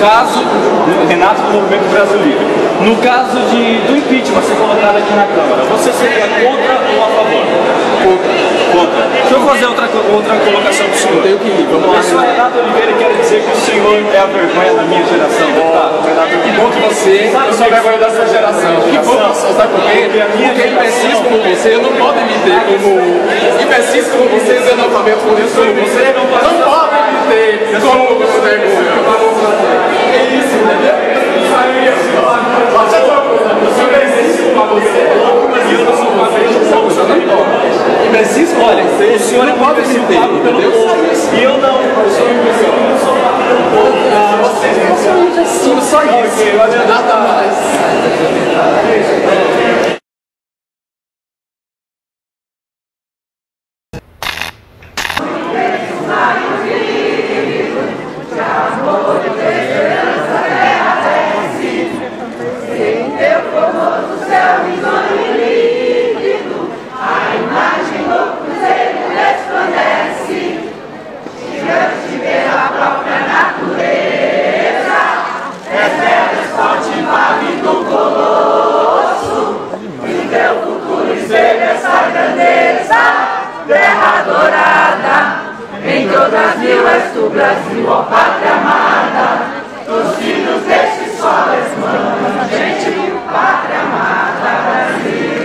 caso, Renato do Movimento Brasil Livre, no caso do impeachment ser colocado aqui na Câmara, você seria contra ou a favor? Contra. Deixa eu fazer outra colocação para o senhor. O senhor Renato Oliveira quer dizer que o senhor é a vergonha da minha geração, deputado. Renato, que bom que você, eu sou a vergonha da sua geração. Que bom que você, sabe por quê? Porque imbecis como você não pode me ter como... Imbecis como você, analfabeto como eu sou você, não pode me ter como vergonha. É isso, entendeu? Imbecis, olha, o senhor não pode me ter, entendeu? E eu não, eu sou imbecil. Você é um imbecil, só isso. Nada mais. Brasil, és tu, Brasil, ó pátria amada, dos filhos deste sol irmãos, gente, pátria amada, Brasil.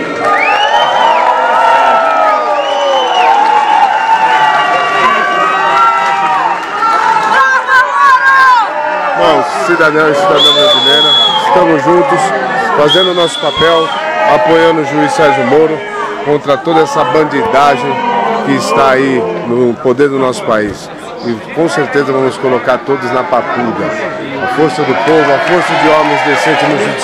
Bom, cidadãos e cidadã brasileira, estamos juntos, fazendo o nosso papel, apoiando o juiz Sérgio Moro contra toda essa bandidagem que está aí no poder do nosso país. E com certeza vamos colocar todos na papuda. A força do povo, a força de homens decentes no judiciário.